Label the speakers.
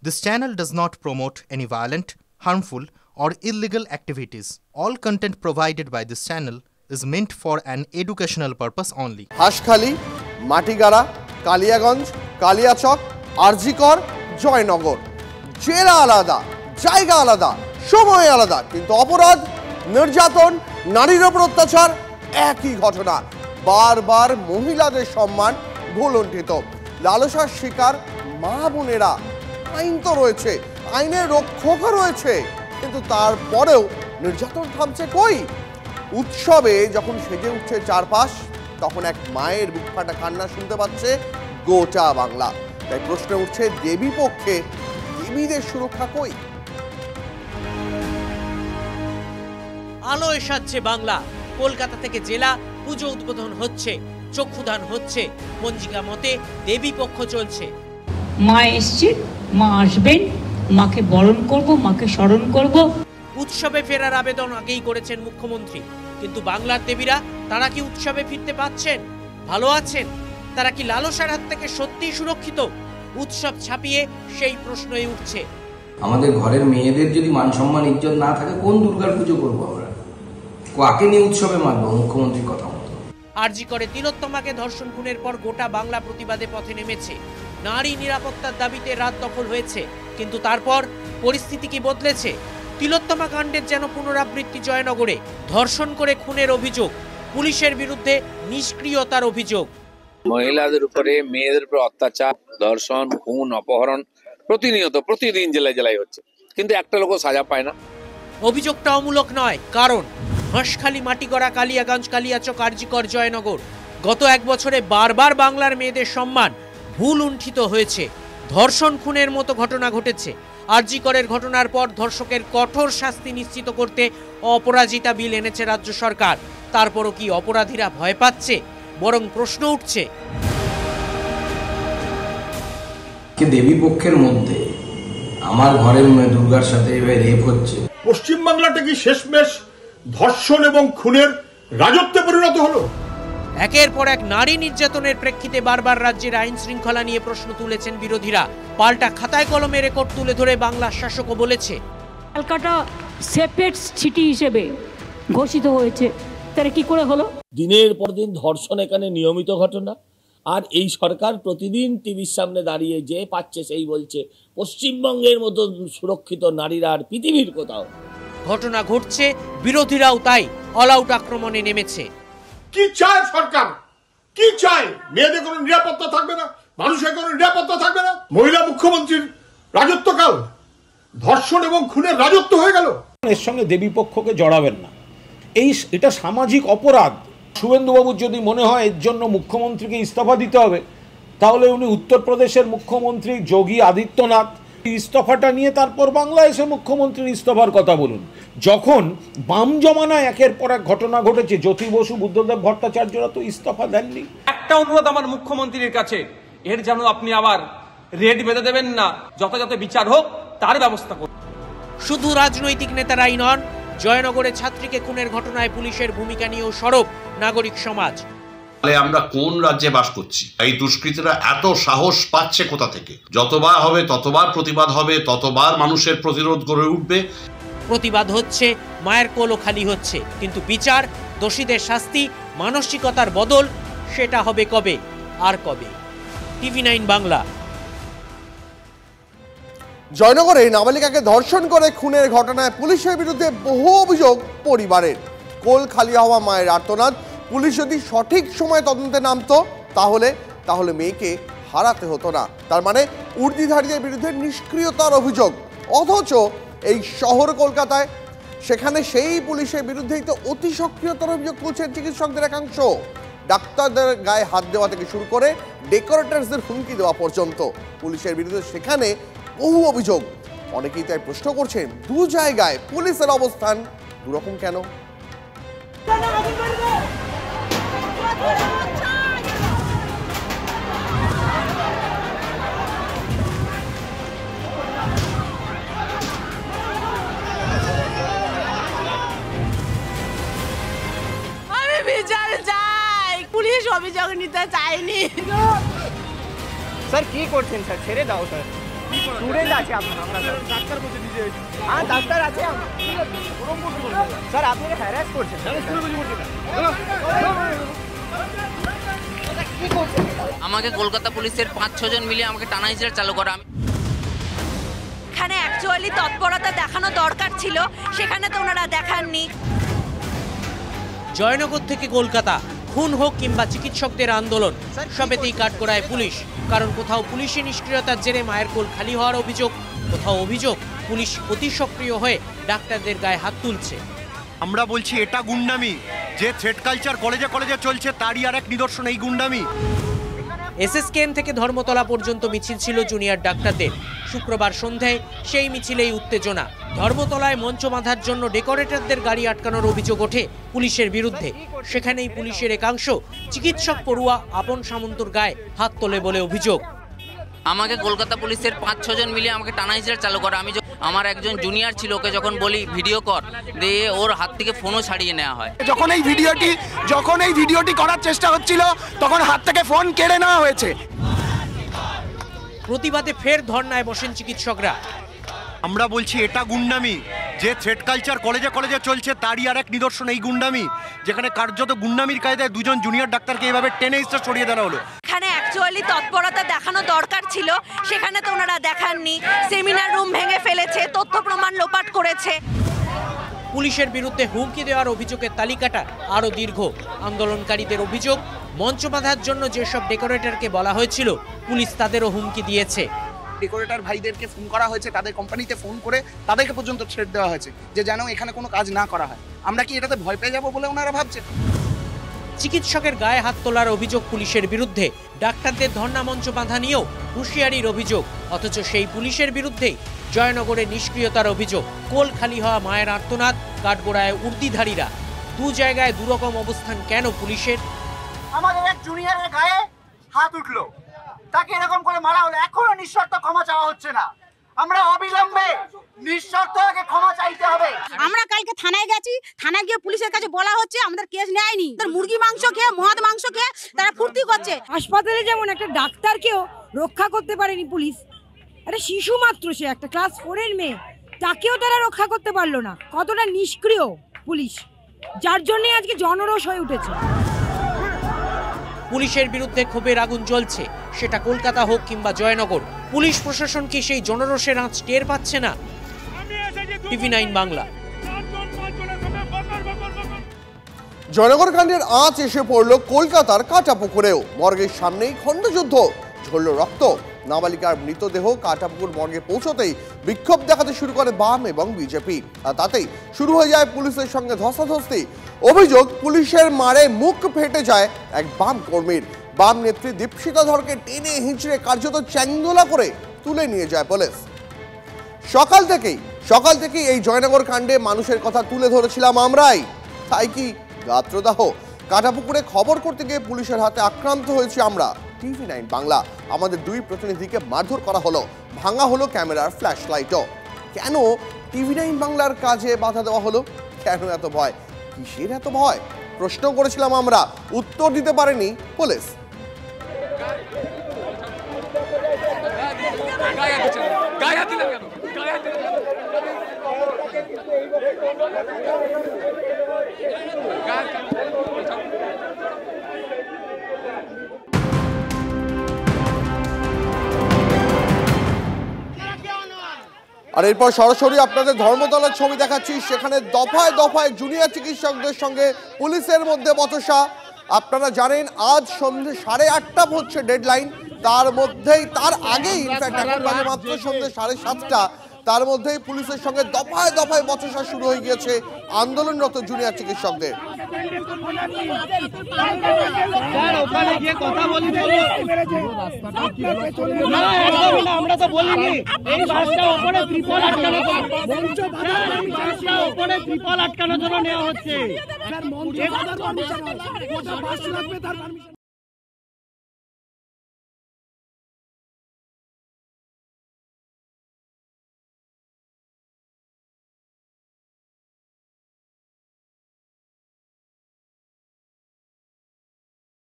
Speaker 1: This channel does not promote any violent, harmful, or illegal activities. All content provided by this channel is meant for an educational purpose only.
Speaker 2: Hanskhali, Matigara, Kaliaganj, Kaliachak, RG Kar, Joynagar. জেলা আলাদা, জায়গা আলাদা, সময় আলাদা, কিন্তু অপরাধ, নির্যাতন, নারীর উপর অত্যাচার একই ঘটনা। বারবার মহিলাদের সম্মান ভুলুণ্ঠিত। লালসার শিকার মা বোনেরা। আইন তো রয়েছে, আইনের রক্ষকও রয়েছে, কিন্তু তারপরেও নির্যাতন থামছে কই? উৎসবে যখন সেজে উঠছে চারপাশ, তখন এক মায়ের বুক ফাটা কান্না শুনতে পাচ্ছে গোটা বাংলা। তাই প্রশ্ন উঠছে, দেবী পক্ষে দেবীদের সুরক্ষা কই?
Speaker 3: আলোয় সাজছে বাংলা। কলকাতা থেকে জেলা পুজো উদ্বোধন হচ্ছে, চক্ষুদান হচ্ছে, পঞ্জিকা মতে দেবী পক্ষ চলছে।
Speaker 4: মা এসছে, মা আসবেন, মাকে বরণ করব, মাকে স্মরণ করব।
Speaker 3: উৎসবে ফেরার আবেদন আগেই করেছেন মুখ্যমন্ত্রী, কিন্তু বাংলার দেবীরা তারা কি উৎসবে ফিরতে পারছেন? ভালো আছেন? তারা কি লালসার হাত থেকে সত্যিই সুরক্ষিত? উৎসব ছাপিয়ে সেই প্রশ্নই উঠছে।
Speaker 5: আমাদের ঘরের মেয়েদের যদি মান সম্মান ইজ্জত না থাকে, কোন দুর্গার পুজো করবো আমরা? কাকে নিয়ে উৎসবে মানবো? মুখ্যমন্ত্রীর কথা মতো।
Speaker 3: আরজি করে তিলোত্তমাকে ধর্ষণ খুনের পর গোটা বাংলা প্রতিবাদে পথে নেমেছে। নারী নিরাপত্তার দাবিতে রাত দখল হয়েছে, কিন্তু তারপর পরিস্থিতি কি বদলেছে? তিলোত্তমা কাণ্ডের যেন পুনরাবৃত্তি জয়নগরে। ধর্ষণ করে খুনের অভিযোগ, পুলিশের বিরুদ্ধে নিষ্ক্রিয়তার অভিযোগ।
Speaker 6: মহিলাদের উপরে, মেয়েদের উপরে অত্যাচার, ধর্ষণ, খুন, অপহরণ প্রতিনিয়ত প্রতিদিন জেলায় জেলায় হচ্ছে, কিন্তু একটা লোকও সাজা পায় না।
Speaker 3: অভিযোগটা অমূলক নয়, কারণ হাঁসখালি, মাটিগড়া, কালিয়াগঞ্জ, কালিয়াচক, আরজিকর, জয়নগর গত এক বছরে বারবার বাংলার মেয়েদের সম্মান ভুলুণ্ঠিত হয়েছে। ধর্ষণ খুনের মতো ঘটনা ঘটেছে। আরজিকরের ঘটনার পর ধর্ষকের কঠোর শাস্তি নিশ্চিত করতে অপরাজিতা বিল এনেছে রাজ্য সরকার। তারপরও কি অপরাধীরা ভয় পাচ্ছে? বরং প্রশ্ন উঠছে,
Speaker 5: দেবী পক্ষের মধ্যে আমার ঘরের দুর্গার সাথে রেপ হচ্ছে।
Speaker 7: পশ্চিমবাংলাটা কি শেষমেশ ধর্ষণ এবং খুনের রাজত্বে পরিণত হলো?
Speaker 3: একের পর এক নারী নির্যাতনের প্রেক্ষিতে বারবার রাজ্যের আইন শৃঙ্খলা নিয়ে প্রশ্ন তুলেছেন বিরোধীরা। পাল্টা খাতায় কলমে রেকর্ড তুলে ধরে বাংলার শাসকও বলেছে,
Speaker 4: ক্যালকাটা সেপারেট সিটি হিসেবে ঘোষিত হয়েছে, তারা কি করে হলো?
Speaker 8: দিনের পর দিন ধর্ষণ এখানে নিয়মিত ঘটনা, আর এই সরকার প্রতিদিন টিভির সামনে দাঁড়িয়ে যে পাচ্ছে সেই বলছে পশ্চিমবঙ্গের মতো সুরক্ষিত নারীরা আর পৃথিবীর কোথাও।
Speaker 3: ঘটনা ঘটছে, বিরোধীরাও তাই অল আউট আক্রমণে নেমেছে।
Speaker 7: কি চায় সরকার? কি চায়? মেয়েদের কোনো নিরাপত্তা থাকবে না, মানুষের কোনো নিরাপত্তা থাকবে না। মহিলা মুখ্যমন্ত্রীর রাজত্বকাল ধর্ষণ এবং খুনের রাজত্ব হয়ে গেল।
Speaker 9: এর সঙ্গে দেবী পক্ষকে জড়াবেন না, এটা সামাজিক অপরাধ। শুভেন্দুবাবুর যদি মনে হয় এর জন্য মুখ্যমন্ত্রীকে ইস্তফা দিতে হবে, তাহলে উনি উত্তরপ্রদেশের মুখ্যমন্ত্রী যোগী আদিত্যনাথ ইস্তফাটা নিয়ে তারপর বাংলায় এসে মুখ্যমন্ত্রীর ইস্তফার কথা বলুন। যখন বাম জমানায় একের পর এক ঘটনা ঘটেছে, জ্যোতি বসু, বুদ্ধদেব ভট্টাচার্যরা তো ইস্তফা দেননি।
Speaker 10: একটা অনুরোধ আমার মুখ্যমন্ত্রীর কাছে, এর যেন আপনি আবার রেড বেঁধে দেবেন না, যথাযথ বিচার হোক তার ব্যবস্থা করুন।
Speaker 3: শুধু রাজনৈতিক নেতারাই নন, জয়নগরে ছাত্রীকে খুনের ঘটনায় পুলিশের ভূমিকা নিয়েও সরব নাগরিক সমাজ।
Speaker 11: আমরা কোন রাজ্যে বাস করছি? এই দুষ্কৃতীরা এত সাহস পাচ্ছে কোথা থেকে? যতবার হবে ততবার প্রতিবাদ হবে, ততবার মানুষের প্রতিরোধ গড়ে উঠবে।
Speaker 3: প্রতিবাদ হচ্ছে, মায়ের কোলও খালি হচ্ছে, কিন্তু বিচার, দোষীদের শাস্তি, মানসিকতার বদল, সেটা হবে কবে আর কবে? TV9 বাংলা।
Speaker 2: জয়নগরে নাবালিকাকে ধর্ষণ করে খুনের ঘটনায় পুলিশের বিরুদ্ধে বহু অভিযোগ পরিবারের। কোল খালি হওয়া মায়ের আর্তনাদ। পুলিশ যদি সঠিক সময় তদন্তে নামতো, তাহলে মেয়েকে হারাতে হতো না। তার মানে উর্দিধারীদের বিরুদ্ধে নিষ্ক্রিয়তার অভিযোগ। অথচ এই শহর কলকাতায় সেখানে সেই পুলিশের বিরুদ্ধেই তো অতি সক্রিয়তার অভিযোগ তুলছেন চিকিৎসকদের একাংশ। ডাক্তারদের গায়ে হাত দেওয়া থেকে শুরু করে ডেকোরেটরসদের হুমকি দেওয়া পর্যন্ত পুলিশের বিরুদ্ধে সেখানে বহু অভিযোগ। অনেকেই তাই প্রশ্ন করছেন, দু জায়গায় পুলিশের অবস্থান দুরকম কেন?
Speaker 12: আমি বিচার চাই, পুলিশ অভিযোগ নিতে চাইনি।
Speaker 13: স্যার কি করছেন স্যার? ছেড়ে দাও স্যার। স্টুডেন্ট আছে ডাক্তার বলছে নিজে হ্যাঁ ডাক্তার আছে স্যার আপনাকে হ্যারাস করছেন
Speaker 14: আমাকে কলকাতা পুলিশের 5-6 জন মিলে আমাকে টানা হিচড়া চালু করা।
Speaker 15: এখানে অ্যাকচুয়ালি তৎপরতা দেখানো দরকার ছিল, সেখানে তো ওনারা দেখাননি।
Speaker 3: জয়নগর থেকে কলকাতা, খুন হোক কিংবা চিকিৎসকদের আন্দোলন, সবেতেই কাঠগড়ায় পুলিশ। কারণ কোথাও পুলিশি নিষ্ক্রিয়তার জেরে মায়ের কোল খালি হওয়ার অভিযোগ, কোথাও অভিযোগ পুলিশ অতি সক্রিয় হয়ে ডাক্তারদের গায়ে হাত তুলছে।
Speaker 16: আমরা বলছি এটা গুন্ডামি, যে থ্রেড কালচার কলেজে কলেজে চলছে তারই আর এক নিদর্শন এই গুন্ডামি।
Speaker 3: এসএসকেএম থেকে ধর্মতলা পর্যন্ত মিছিল ছিল জুনিয়র ডাক্তারদের। শুক্রবার সন্ধ্যায় সেই মিছিলেই উত্তেজনা। ধর্মতলায় মঞ্চ বাঁধার জন্য ডেকোরেটরদের গাড়ি আটকানোর অভিযোগ ওঠে পুলিশের বিরুদ্ধে। সেখানেই পুলিশের একাংশ চিকিৎসক পড়ুয়া আপন সামন্তর গায়ে হাত তোলে বলে অভিযোগ।
Speaker 14: আমাকে কলকাতা পুলিশের 5-6 জন মিলে আমাকে টানা হিচড়া চালু করা। আমি আমার একজন জুনিয়র ছিল, ওকে যখন বলি ভিডিও কর, দিয়ে ওর হাত থেকে ফোনও ছাড়িয়ে নেওয়া হয়।
Speaker 13: যখন এই ভিডিওটি করার চেষ্টা হচ্ছিল তখন হাত থেকে ফোন কেড়ে নেওয়া হয়েছে।
Speaker 3: প্রতিবাদে ফের ধর্নায় বসেন চিকিৎসকরা।
Speaker 16: আমরা বলছি এটা গুন্ডামি, যে থ্রেড কালচার কলেজে কলেজে চলছে তারই আর এক নিদর্শন এই গুন্ডামি, যেখানে কার্যত গুন্ডামির কায়দায় দুজন জুনিয়র ডাক্তারকে এইভাবে টেনে হিচড়ে সরিয়ে দেওয়া হলো।
Speaker 15: এখানে অ্যাকচুয়ালি তৎপরতা দেখানো দরকার ছিল, সেখানে তো ওনারা দেখাননি। সেমিনার রুম ভেঙে ফেলেছে, তথ্য প্রমাণ লোপাট করেছে।
Speaker 3: পুলিশের বিরুদ্ধে হুমকি দেওয়ার অভিযোগের তালিকাটা আরও দীর্ঘ। আন্দোলনকারীদের অভিযোগ, মঞ্চ বাঁধার জন্য যেসব ডেকোরেটরকে বলা হয়েছিল পুলিশ তাদেরও হুমকি দিয়েছে।
Speaker 13: ডেকোরেটর ভাইদেরকে ফোন করা হয়েছে, তাদের কোম্পানিতে ফোন করে তাদেরকে পর্যন্ত থ্রেট দেওয়া হয়েছে যে যেন এখানে কোনো কাজ না করা হয়। আমরা কি এটাতে ভয় পেয়ে যাবো বলে ওনারা ভাবছেন?
Speaker 3: চিকিৎসকের গায়ে হাত তোলার অভিযোগ পুলিশের বিরুদ্ধে, ডাক্তারদের ধর্ণা মঞ্চ বাঁধা নিয়েও হুঁশিয়ারির অভিযোগ। অথচ সেই পুলিশের বিরুদ্ধেই জয়নগরে নিষ্ক্রিয়তার অভিযোগ। কোল খালি হওয়া মায়ের আর্তনাদ, কাঠগড়ায় উর্দিধারীরা। দু জায়গায় দুরকম অবস্থান কেন পুলিশের?
Speaker 13: আমাদের এক জুনিয়রের গায়ে হাত উঠলো, তাকে এরকম করে মারা হলো, এখনো নিঃশর্ত ক্ষমা চাওয়া হচ্ছে না। আমরা অবিলম্বে নিঃশর্ত ক্ষমা চাইতে হবে।
Speaker 17: আমরা কালকে থানায় গেছি, থানায় গিয়ে পুলিশের কাছে বলা হচ্ছে আমাদের কেস নেয়নি। মুরগি মাংস খেয়ে, মদ মাংস খেয়ে তারা ফুর্তি করছে।
Speaker 18: হাসপাতালে যেমন একটা ডাক্তারকেও রক্ষা করতে পারেনি পুলিশ, একটা শিশু মাত্র, সে একটা ক্লাস 4-এর মেয়ে, তাকেও তারা রক্ষা করতে পারলো না। কতটা নিষ্ক্রিয় পুলিশ, যার জন্য আজকে জনরোষ হয়ে উঠেছে।
Speaker 3: পুলিশের বিরুদ্ধে ক্ষোভের আগুন জ্বলছে, সেটা কলকাতা হোক কিংবা জয়নগর। পুলিশ প্রশাসন কি সেই জনরোষের আঁচ টের পাচ্ছে না? TV9 বাংলা।
Speaker 2: জয়নগর কাণ্ডের আঁচ এসে পড়ল কলকাতার কাটাপুকুরেও। মর্গের সামনেই খণ্ডযুদ্ধ, ঝরল রক্ত। নাবালিকার মৃতদেহ কাটাপুকুর মর্গে পৌঁছতেই বিক্ষোভ দেখাতে শুরু করে বাম এবং বিজেপি, আর তাতেই শুরু হয়ে যায় পুলিশের সঙ্গে ধস্তাধস্তি। অভিযোগ, পুলিশের মারে মুখ ফেটে যায় এক বাম কর্মীর। বাম নেত্রী দীপশিতা ধরকে টেনে হিঁচড়ে কার্যত চ্যাংদোলা করে তুলে নিয়ে যায় পুলিশ। সকাল থেকেই এই জয়নগর কাণ্ডে মানুষের কথা তুলে ধরেছিলাম আমরাই। তাই কি গাত্রদাহ? কাটাপুকুরে খবর করতে গিয়ে পুলিশের হাতে আক্রান্ত হয়েছি আমরা। TV9 বাংলা। আমাদের দুই প্রতিনিধিকে মারধর করা হলো, ভাঙা হলো ক্যামেরার ফ্ল্যাশ লাইটও। কেন TV9 বাংলার কাজে বাধা দেওয়া হলো? কেন এত ভয়? কিসের এত ভয়? প্রশ্ন করেছিলাম আমরা, উত্তর দিতে পারেনি পুলিশ। আর এরপর সরাসরি আপনাদের ধর্মতলার ছবি দেখাচ্ছি। সেখানে দফায় দফায় জুনিয়র চিকিৎসকদের সঙ্গে পুলিশের মধ্যে বচসা। আপনারা জানেন আজ সন্ধ্যে 8:30 হচ্ছে ডেডলাইন। তার আগেই ইনফ্যাক্ট এখন বাজে মাত্র সন্ধ্যে 7:30। তার মধ্যেই পুলিশের সঙ্গে দফায় দফায় বচসা শুরু হয়ে গিয়েছে আন্দোলনরত জুনিয়র চিকিৎসকদের।
Speaker 19: আমরা তো বলিনি এই বাসটা উপরে ত্রিপল আটকানোর জন্য নেওয়া হচ্ছে।